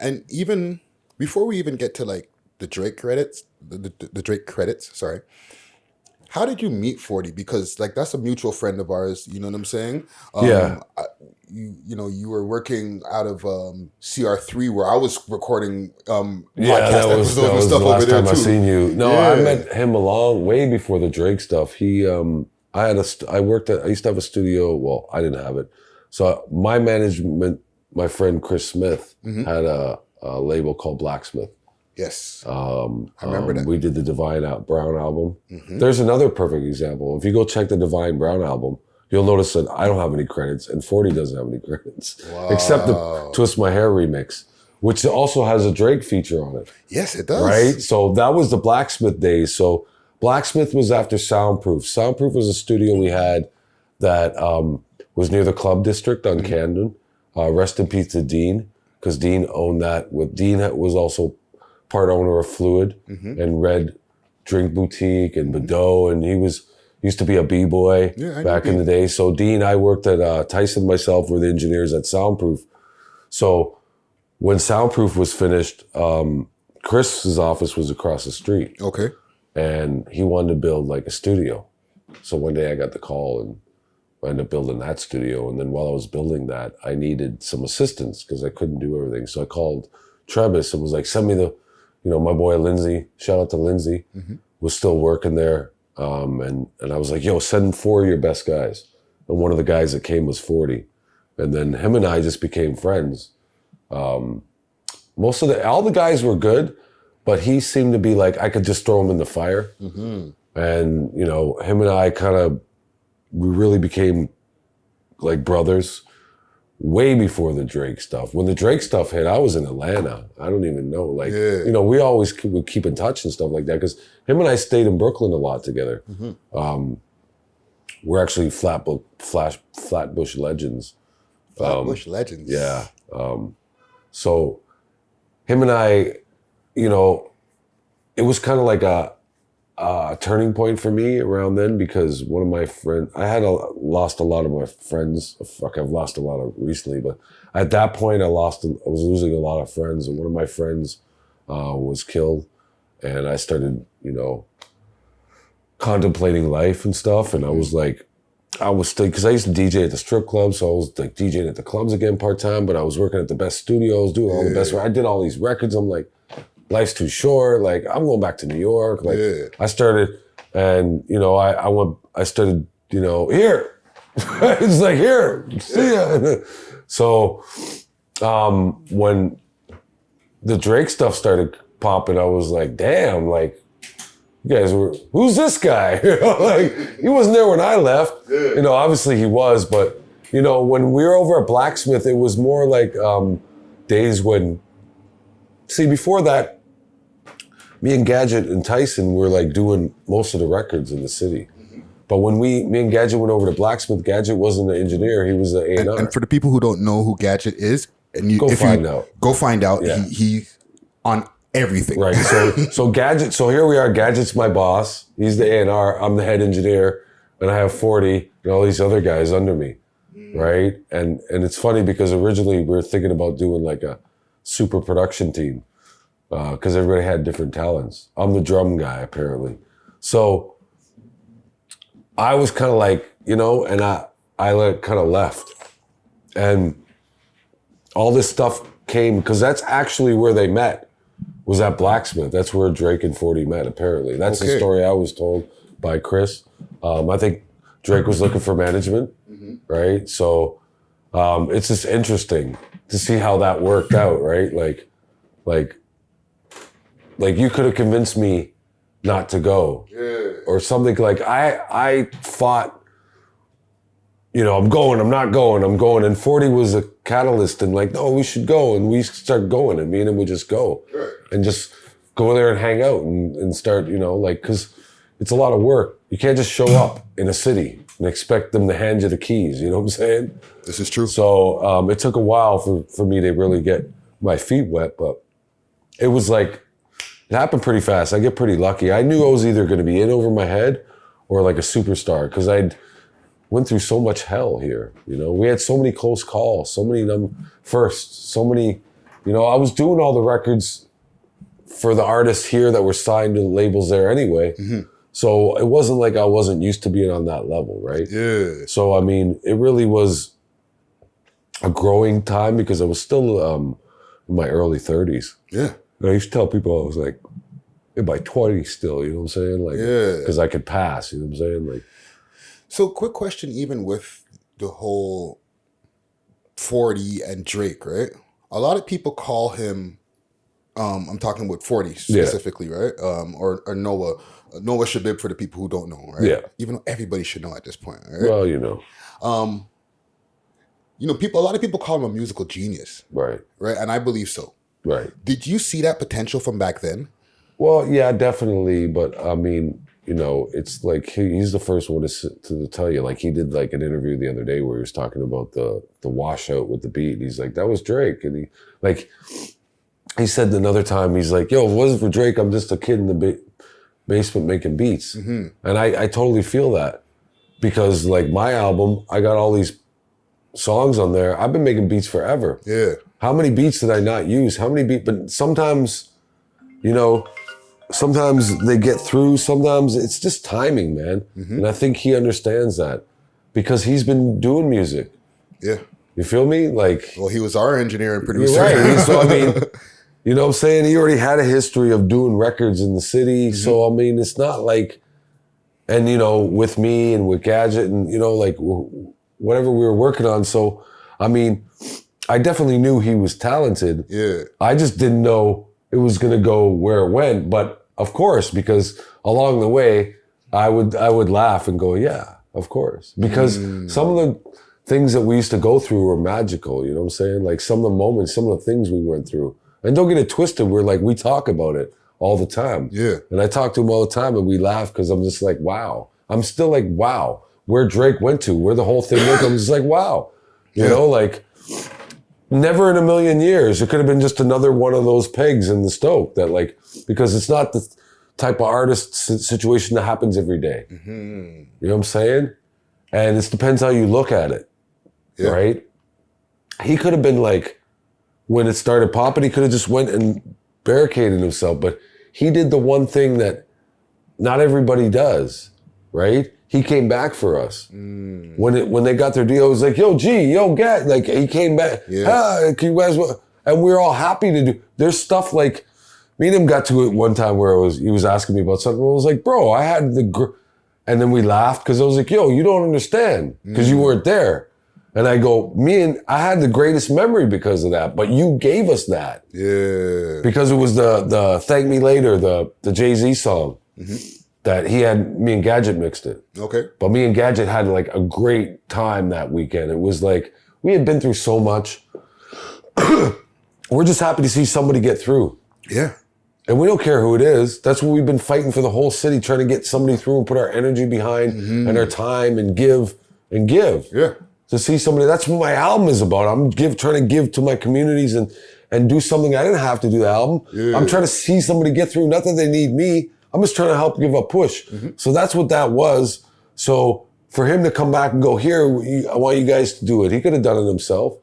And even before we even get to like the Drake credits, the Drake credits, sorry. How did you meet 40? Because like that's a mutual friend of ours, you know what I'm saying? Yeah, You were working out of CR3 where I was recording yeah, podcast that episodes and was the stuff over last there time I too. seen you. No, I Yeah. met him a long way before the Drake stuff. I worked at, I used to have a studio. Well, I didn't have it. So my management, my friend Chris Smith Hmm. had a label called Blacksmith. Yes. I remember that. We did the Brown album. Hmm. There's another perfect example. If you go check the Divine Brown album, you'll notice that I don't have any credits and 40 doesn't have any credits, except the Wow. Twist My Hair remix, which also has a Drake feature on it, Yes, it right? does. So that was the Blacksmith days. So Blacksmith was after Soundproof. Soundproof was a studio we had that was near the Club District on Hmm. Camden. Rest in peace to Dean, because Dean owned that. With Dean was also part owner of Fluid Hmm. and Red Drink Boutique and Badeau, and he used to be a b-boy Yeah, I know back in the Dean. day. So Dean, I worked at Tyson, myself were the engineers at Soundproof. So when Soundproof was finished, Chris's office was across the street, Okay. and he wanted to build like a studio. So one day I got the call and I ended up building that studio. And then while I was building that, I needed some assistance because I couldn't do everything. So I called Trebus and was like, send me my boy Lindsay, shout out to Lindsay, Hmm. was still working there. And I was like, yo, send 4 of your best guys. And one of the guys that came was 40. And then him and I just became friends. All the guys were good, but he seemed to be like, I could just throw him in the fire. Hmm. And, him and I we really became like brothers way before the Drake stuff. When the Drake stuff hit, I was in Atlanta. I don't even know. Like, Yeah. we always would keep in touch and stuff like that because him and I stayed in Brooklyn a lot together. Hmm. We're actually Flatbush legends. Flatbush Legends. Yeah. So him and I, it was kind of like a turning point for me around then because one of my friends, lost a lot of my friends. Fuck, I've lost a lot of recently, but at that point I was losing a lot of friends, and one of my friends was killed, and I started, contemplating life and stuff, and I was like, I was still, because I used to DJ at the strip club, so I was like DJing at the clubs again part-time, but I was working at the best studios, doing all the best, I did all these records, I'm like, life's too short. Like, I'm going back to New York. Like, Yeah. I started, and I started, here. It's like, here, see ya. So, when the Drake stuff started popping, I was like, damn, like, you guys who's this guy? Like, he wasn't there when I left. Yeah. Obviously he was, but, when we were over at Blacksmith, it was more like days when, see, before that, me and Gadget and Tyson were like doing most of the records in the city. But when me and Gadget went over to Blacksmith, Gadget wasn't an engineer, he was an A&R. And for the people who don't know who Gadget is, and you Go find out. Go find out. Yeah. He's on everything. Right. So Gadget. So here we are. Gadget's my boss. He's the A&R. I'm the head engineer, and I have 40 and all these other guys under me. Right. And it's funny because originally we were thinking about doing like a super production team because everybody had different talents. I'm the drum guy apparently. So I was kind of like, and I like kind of left, and all this stuff came because that's actually where they met. Was at Blacksmith. That's where Drake and 40 met, apparently. That's the story I was told by Chris. I think Drake was looking for management, right? So it's just interesting to see how that worked out, right? Like you could have convinced me not to go. Yeah. Or something like I fought, I'm going, I'm not going, I'm going. And 40 was a catalyst and like, no, we should go. And we start going and me and him would just go and just go there and hang out and start, because it's a lot of work. You can't just show up in a city and expect them to hand you the keys. You know what I'm saying? This is true. So it took a while for me to really get my feet wet, but it was like, it happened pretty fast. I get pretty lucky. I knew I was either going to be in over my head or like a superstar because I'd went through so much hell here. We had so many close calls, so many firsts, so many You know, I was doing all the records for the artists here that were signed to labels there anyway. So it wasn't like I wasn't used to being on that level, right? Yeah. So, I mean, it really was a growing time because I was still in my early 30s. Yeah. And I used to tell people I was like, in my 20s still, you know what I'm saying? Like, Yeah. because I could pass, you know what I'm saying? Like, So quick question, even with the whole 40 and Drake, right? A lot of people call him, I'm talking with 40 specifically, right? Or Noah Shebib for the people who don't know, right? Yeah. Even though everybody should know at this point, right? well, you know, You know, a lot of people call him a musical genius, right, right? And I believe so. right. Did you see that potential from back then? Well, yeah, definitely. But I mean, you know, it's like he's the first one to tell you. Like he did like an interview the other day where he was talking about the washout with the beat. And he's like, that was Drake. And he said another time, he's like, yo, if it wasn't for Drake, I'm just a kid in the basement making beats. And I totally feel that because like my album, I got all these songs on there. I've been making beats forever. Yeah. How many beats did I not use? How many beats? But sometimes, you know, sometimes they get through. Sometimes it's just timing, man. And I think he understands that because he's been doing music. Yeah. You feel me? Like, Well, he was our engineer and producer. you're right. So, I mean, you know what I'm saying? He already had a history of doing records in the city. So, I mean, it's not like, and, you know, with me and with Gadget and, you know, like whatever we were working on. So, I mean, I definitely knew he was talented. Yeah. I just didn't know it was going to go where it went. But of course, because along the way, I would laugh and go, yeah, of course. Because some of the things that we used to go through were magical, you know what I'm saying? Like some of the moments, some of the things we went through. And don't get it twisted, we talk about it all the time. Yeah. And I talk to him all the time and we laugh because I'm just like, wow. I'm still like, wow. Where Drake went to, where the whole thing went, I'm just like, wow. You know, like never in a million years. It could have been just another one of those pegs in the stoke that like, because it's not the type of artist situation that happens every day. You know what I'm saying? And it depends how you look at it, right? He could have been like, when it started popping, he could have just went and barricaded himself. But he did the one thing that not everybody does, right? He came back for us. When they got their deal, it was like, yo, G, yo, Gat. Like, he came back. Can you guys, and we were all happy to do. There's stuff like, me and him got to it one time where he was asking me about something. I was like, bro, I had and then we laughed because I was like, yo, you don't understand because you weren't there. And I go, I had the greatest memory because of that, but you gave us that. Yeah. Because it was the Thank Me Later, the Jay-Z song that me and Gadget mixed it. Okay. But me and Gadget had like a great time that weekend. It was like, we had been through so much. We're just happy to see somebody get through. Yeah. And we don't care who it is. That's what we've been fighting for the whole city, trying to get somebody through and put our energy behind and our time and give. Yeah. To see somebody, that's what my album is about. I'm trying to give to my communities and do something I didn't have to do the album. Yeah. I'm trying to see somebody get through. Not that they need me. I'm just trying to help give a push. So that's what that was. So for him to come back and go, here, I want you guys to do it. He could have done it himself,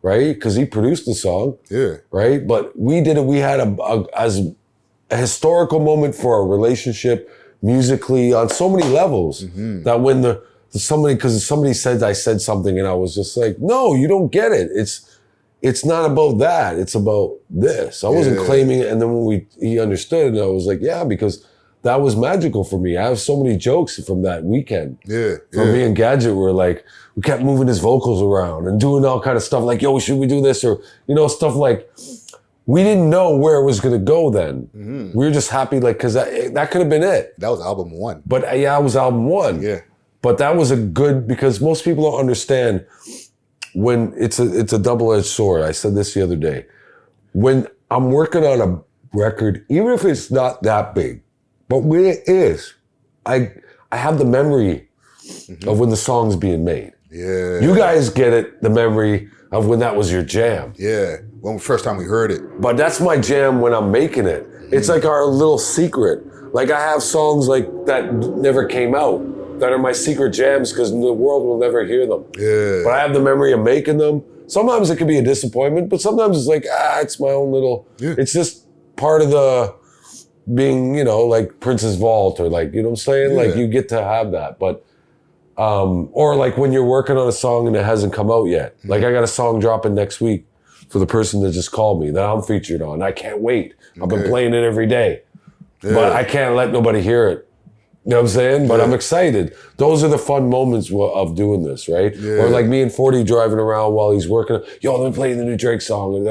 right? Because he produced the song. Yeah. Right? But we did it. We had as a historical moment for our relationship musically on so many levels that when because somebody said I said something and I was just like, no, you don't get it. It's not about that. It's about this. I wasn't claiming it. And then when he understood, and I was like, yeah, because that was magical for me. I have so many jokes from that weekend. From me and Gadget, where like we kept moving his vocals around and doing all kind of stuff like, yo, should we do this? Or, you know, stuff like, we didn't know where it was going to go then. We were just happy, like, because that could have been it. That was album one. But yeah, it was album one. Yeah. But that was because most people don't understand when it's a double-edged sword. I said this the other day. When I'm working on a record, even if it's not that big, but when it is, I have the memory of when the song's being made. Yeah. You guys get it, the memory of when that was your jam. Yeah. When the first time we heard it. But that's my jam when I'm making it. It's like our little secret. Like I have songs like that never came out that are my secret jams because the world will never hear them. Yeah. But I have the memory of making them, sometimes it can be a disappointment, but sometimes it's like, it's my own little, it's just part of the being, you know, like Prince's Vault or like, you know what I'm saying? Like you get to have that, but, or like when you're working on a song and it hasn't come out yet. Like I got a song dropping next week for the person that just called me that I'm featured on. I can't wait. I've been playing it every day, but I can't let nobody hear it. You know what I'm saying? But I'm excited. Those are the fun moments of doing this, right? Or like me and 40 driving around while he's working. Yo, let me play the new Drake song. And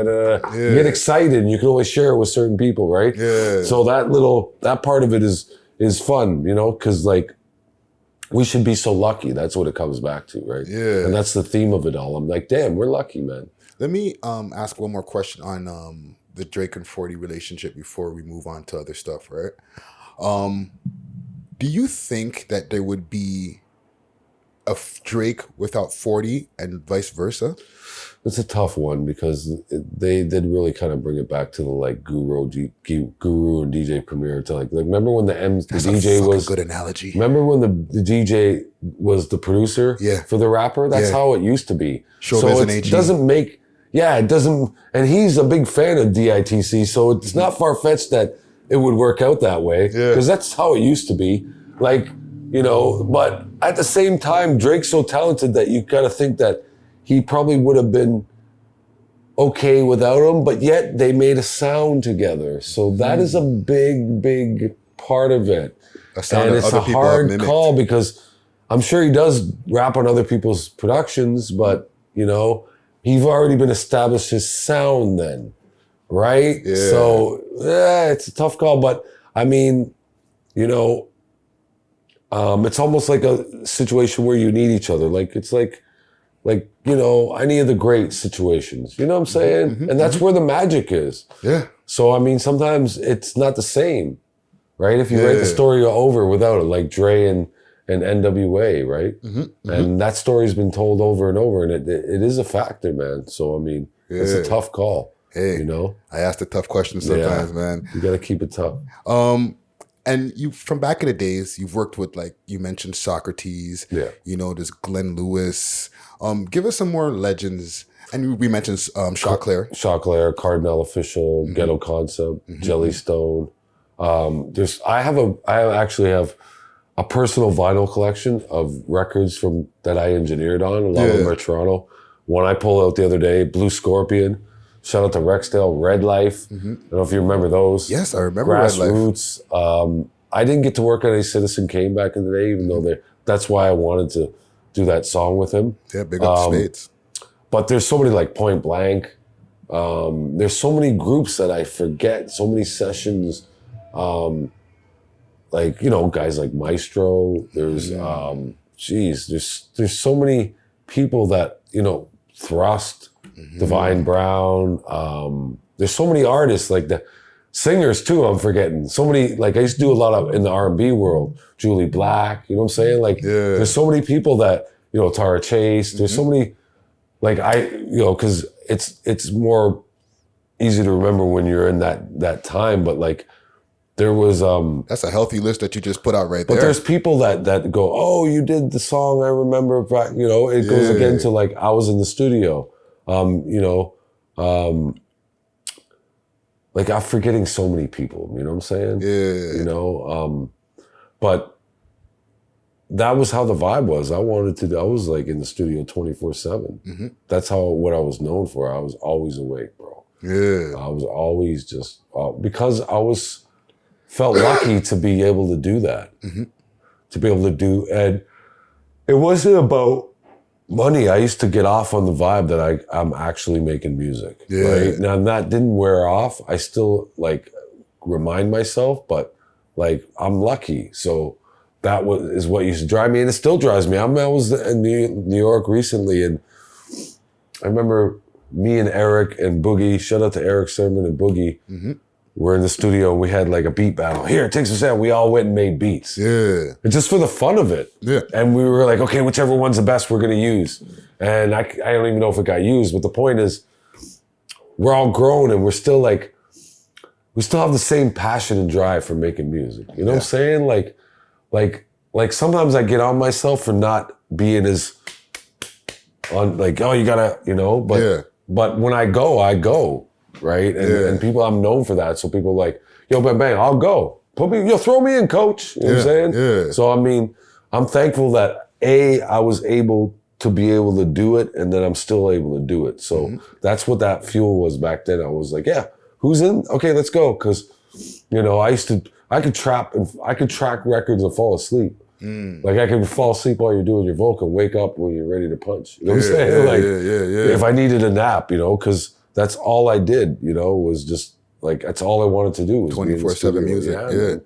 you get excited and you can always share it with certain people, right? So that part of it is fun, you know, because like we should be so lucky. That's what it comes back to, right? And that's the theme of it all. I'm like, damn, we're lucky, man. Let me ask one more question on the Drake and 40 relationship before we move on to other stuff, right? Do you think that there would be a Drake without 40 and vice versa? It's a tough one because they did really kind of bring it back to the like Guru and DJ Premier to like remember when the DJ was a good analogy. Remember when the DJ was the producer for the rapper? That's how it used to be. So it doesn't make it doesn't, and he's a big fan of DITC, so it's not far-fetched that it would work out that way because that's how it used to be. Like, you know, but at the same time, Drake's so talented that you got to think that he probably would have been okay without him, but yet they made a sound together. So that is a big, big part of it. And it's a hard call because I'm sure he does rap on other people's productions, but, you know, he's already been established his sound then. Right? So, it's a tough call. But, I mean, you know, it's almost like a situation where you need each other. Like, it's like, you know, any of the great situations. You know what I'm saying? And that's where the magic is. So, I mean, sometimes it's not the same, right? If you write the story over without it, like Dre and NWA, right? And that story's been told over and over, and it is a factor, man. So, I mean, it's a tough call. Hey, you know, I ask the tough questions sometimes, man. You got to keep it tough. And you, from back in the days, you've worked with, like you mentioned, Socrates. You know, there's Glenn Lewis. Give us some more legends. And we mentioned Choclair, Cardinal Official, Ghetto Concept, Jellystone. I actually have a personal vinyl collection of records from that I engineered on. A lot of them are Toronto. One I pulled out the other day, Blue Scorpion. Shout out to Rexdale, Red Life. I don't know if you remember those. Yes, I remember Grassroots. Red Life. I didn't get to work on any Citizen Kane back in the day, even though that's why I wanted to do that song with him. Yeah, big up Spades. But there's so many like Point Blank. There's so many groups that I forget, so many sessions. Like, you know, guys like Maestro. There's, there's so many people that, you know, Thrust, Divine Brown. There's so many artists, like the singers too, I'm forgetting. So many, like I used to do a lot of in the R&B world, Julie Black, you know what I'm saying? Like there's so many people that, you know, Tara Chase, there's so many, like you know, cause it's more easy to remember when you're in that time, but like there was, that's a healthy list that you just put out right there. But there's people that go, oh, you did the song, I remember, you know, it goes again to like, I was in the studio. You know, like I'm forgetting so many people, you know what I'm saying? You know, but that was how the vibe was. I was like in the studio 24/7. That's what I was known for. I was always awake, bro. I was always just, because I felt lucky to be able to do that, and it wasn't about money. I used to get off on the vibe that I'm actually making music, right? Now that didn't wear off. I still like remind myself, but like I'm lucky. So that is what used to drive me, and it still drives me. I was in New York recently, and I remember me and Eric and Boogie, shout out to Eric Sermon and Boogie, we're in the studio and we had like a beat battle. Here, take some sound. We all went and made beats. And just for the fun of it. And we were like, okay, whichever one's the best we're gonna use. And I don't even know if it got used, but the point is, we're all grown and we're still like, we still have the same passion and drive for making music. You know what I'm saying? Like sometimes I get on myself for not being as on like, oh, you gotta, you know, but when I go, right? And people, I'm known for that. So people are like, yo, bang, bang, I'll go. Throw me in, coach. You know what I'm saying? Yeah. So, I mean, I'm thankful that I was able to be able to do it, and then I'm still able to do it. So that's what that fuel was back then. I was like, yeah, who's in? Okay, let's go. Because, you know, I could track records and fall asleep. Like I could fall asleep while you're doing your vocal, wake up when you're ready to punch. You know what I'm saying? Like, if I needed a nap, you know, because that's all I did, you know, was just like, that's all I wanted to do. 24/7 music.